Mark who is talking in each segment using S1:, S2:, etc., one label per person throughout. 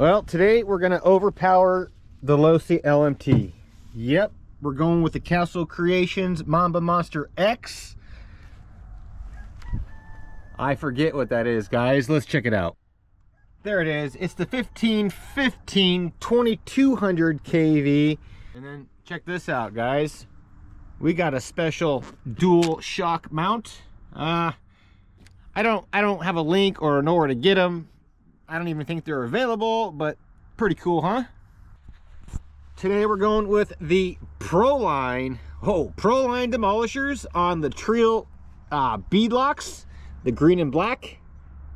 S1: Well, today we're gonna overpower the Losi LMT. Yep, we're going with the Cowrc Creations Mamba Monster X. I forget what that is, guys. Let's check it out. There it is. It's the 1515 2200 kV. And then check this out, guys. We got a special dual shock mount. I don't have a link or know where to get them. I don't even think they're available, but pretty cool, huh? Today we're going with the Proline demolishers on the Trio beadlocks, the green and black.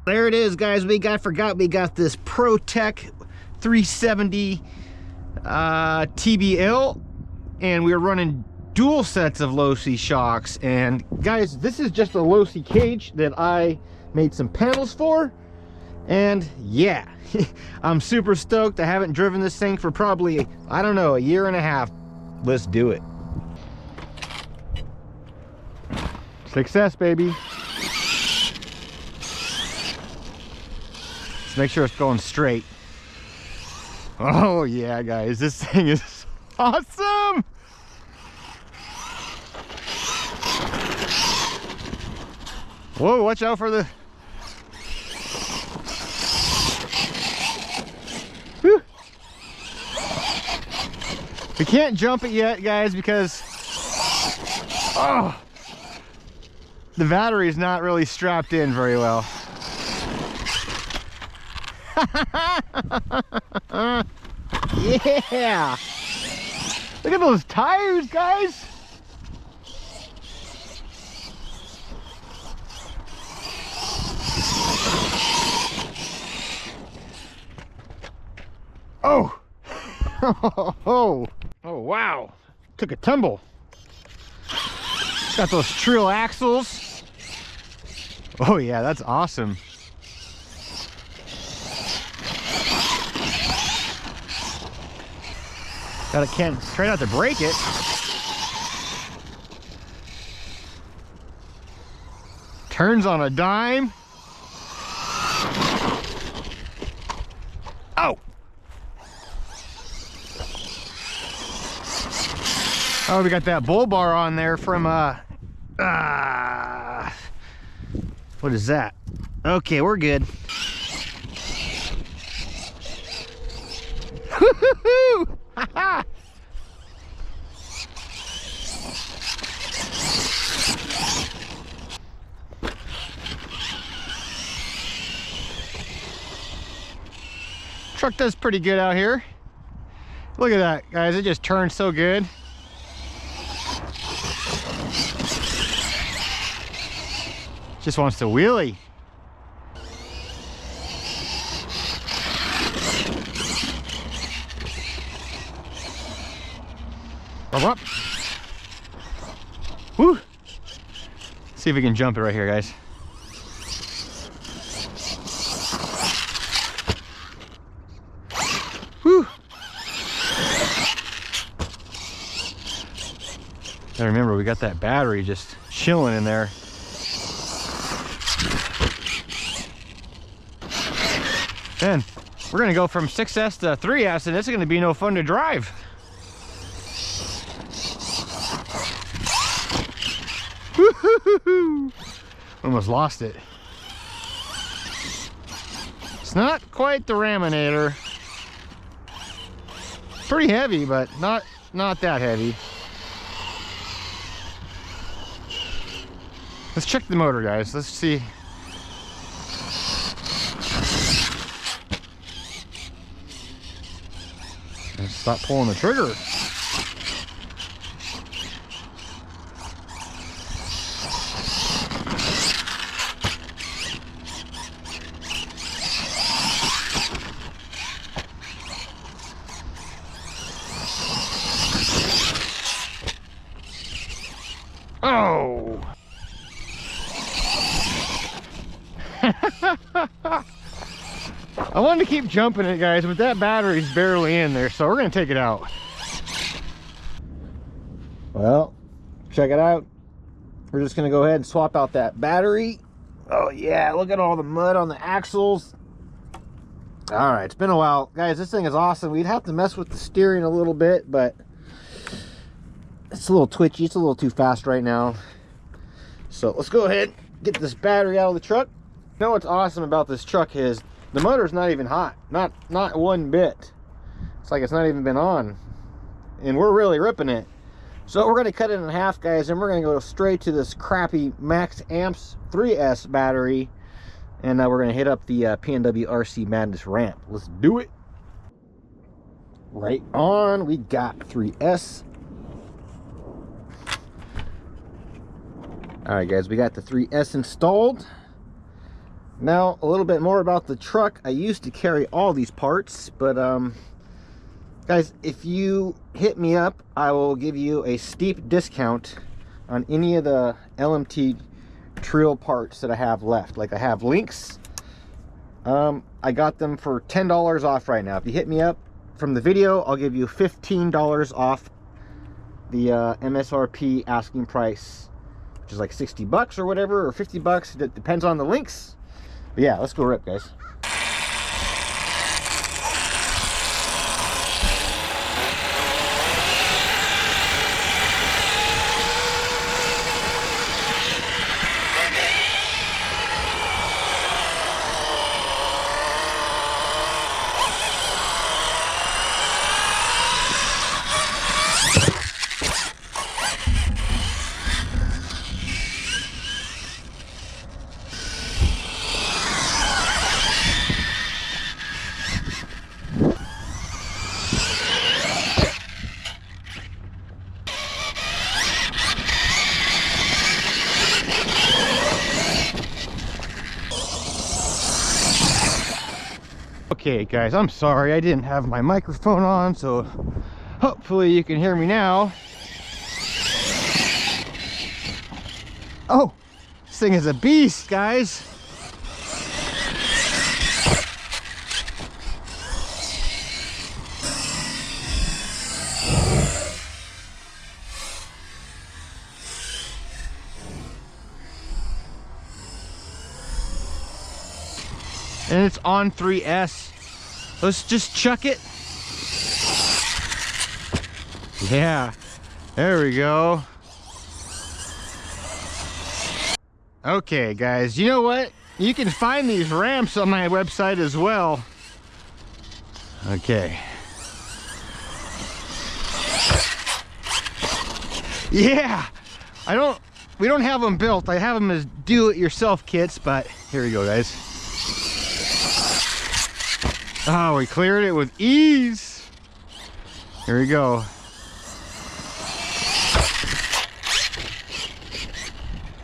S1: There it is, guys. We got this ProTech 370 TBL, and we're running dual sets of Losi shocks. And guys, this is just a Losi cage that I made some panels for. And yeah, I'm super stoked. I haven't driven this thing for probably, I don't know, a year and a half. Let's do it. Success, baby. Let's make sure it's going straight. Oh yeah, guys, this thing is awesome. Whoa, watch out for the... Whew. We can't jump it yet, guys, because the battery is not really strapped in very well. Yeah! Look at those tires, guys! Oh! Oh wow! Took a tumble. Got those Trio axles. Oh yeah, that's awesome. Can't try not to break it. Turns on a dime. Oh! Oh, we got that bull bar on there from what is that? Okay, we're good. Woo-hoo-hoo! Ha-ha! Truck does pretty good out here. Look at that, guys. It just turns so good. Just wants to wheelie. Up. Woo! See if we can jump it right here, guys. Woo! Now remember, we got that battery just chilling in there. Man, we're gonna go from 6S to 3S, and it's gonna be no fun to drive. Almost lost it. It's not quite the Raminator. Pretty heavy, but not that heavy. Let's check the motor, guys. Let's see. Let's stop pulling the trigger. Oh! I wanted to keep jumping it, guys, but that battery's barely in there, so we're gonna take it out. Well, check it out. We're just gonna go ahead and swap out that battery. Oh yeah, look at all the mud on the axles. All right, it's been a while. Guys, this thing is awesome. We'd have to mess with the steering a little bit, but it's a little twitchy. It's a little too fast right now. So let's go ahead and get this battery out of the truck. You know what's awesome about this truck is the motor's not even hot. Not one bit. It's like it's not even been on. And we're really ripping it. So we're going to cut it in half, guys, and we're going to go straight to this crappy Pnwrcmadness 3S battery. And we're going to hit up the Pnwrcmadness Madness ramp. Let's do it. Right on. We got 3S. All right, guys, we got the 3S installed. Now, a little bit more about the truck. I used to carry all these parts, but guys, if you hit me up, I will give you a steep discount on any of the LMT Trill parts that I have left. Like I have links. I got them for $10 off right now. If you hit me up from the video, I'll give you $15 off the MSRP asking price, which is like 60 bucks or whatever, or 50 bucks. It depends on the links. But yeah, let's go rip, guys. Okay, guys, I'm sorry I didn't have my microphone on, so hopefully you can hear me now. Oh, this thing is a beast, guys. And it's on 3S. Let's just chuck it. Yeah, there we go. Okay, guys, you know what? You can find these ramps on my website as well. Okay. Yeah, we don't have them built. I have them as do-it-yourself kits, but here we go, guys. Oh, we cleared it with ease. Here we go.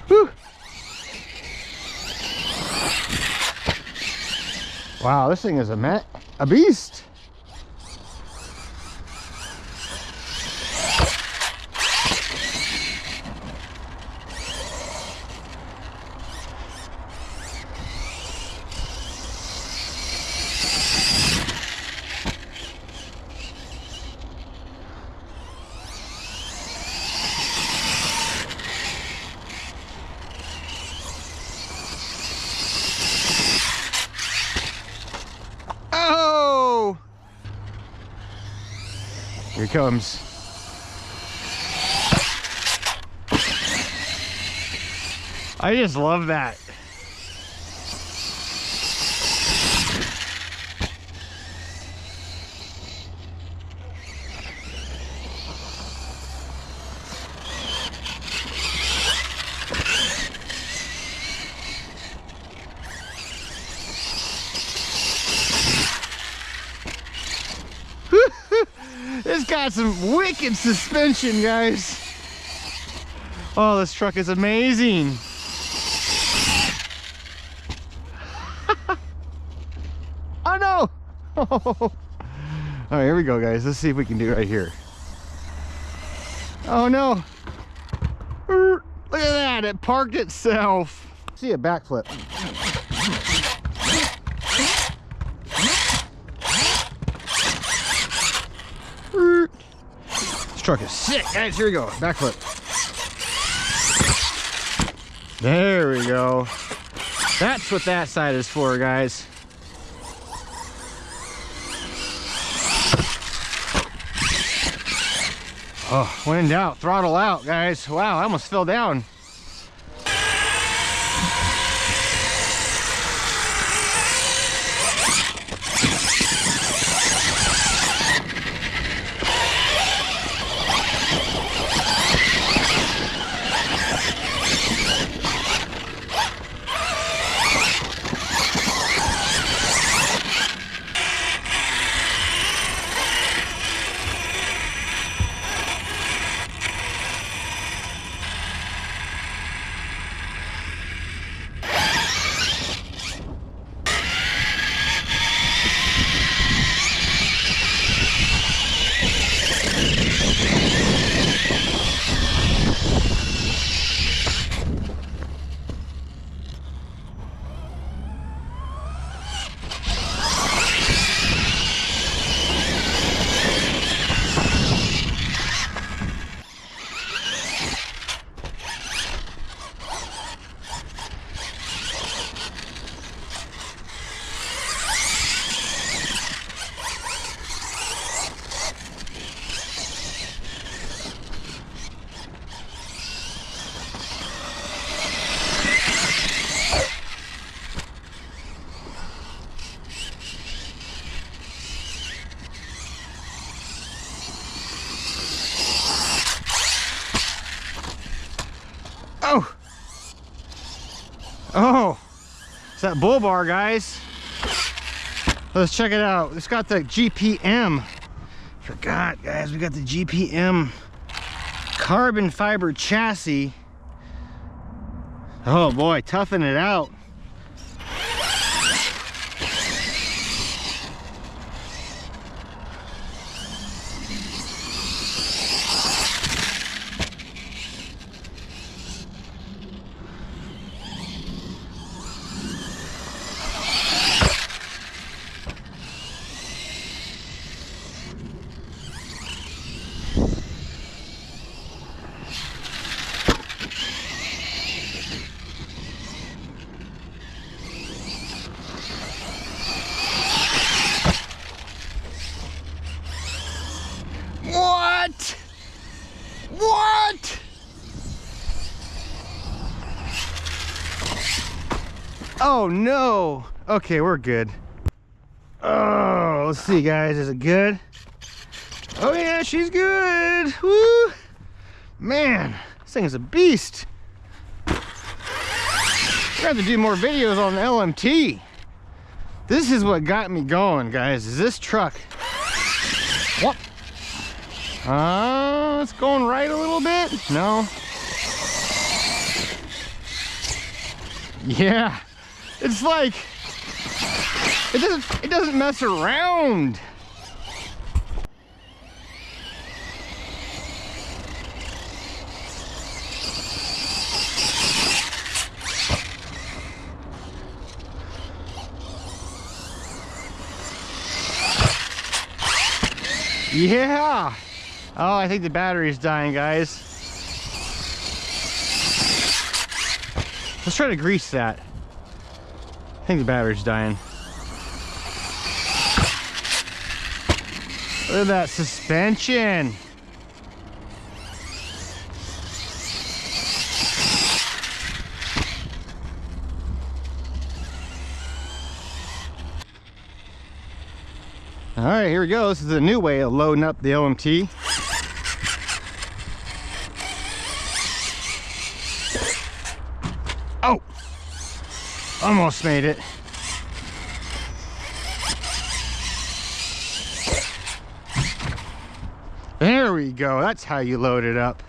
S1: Whew. Wow, this thing is a beast. Here it comes. I just love that. It's got some wicked suspension, guys. Oh, this truck is amazing. Oh no! All right, here we go, guys. Let's see if we can do it right here. Oh no! Look at that! It parked itself. See a backflip. This truck is sick, guys. Here we go. Backflip. There we go. That's what that side is for, guys. Oh, when in doubt, throttle out, guys. Wow, I almost fell down. Oh! Oh! It's that bull bar, guys. Let's check it out. It's got the GPM. Forgot, guys, we got the GPM carbon fiber chassis. Oh boy, toughen it out. What? Oh no. Okay, we're good. Oh, let's see, guys. Is it good? Oh yeah, she's good. Woo! Man, this thing is a beast. We're gonna have to do more videos on the LMT. This is what got me going, guys, is this truck. What? It's going right a little bit. No. Yeah. It's like it doesn't mess around. Yeah. Oh, I think the battery's dying, guys. Let's try to grease that. I think the battery's dying. Look at that suspension. All right, here we go. This is a new way of loading up the LMT. Oh, almost made it. There we go. That's how you load it up.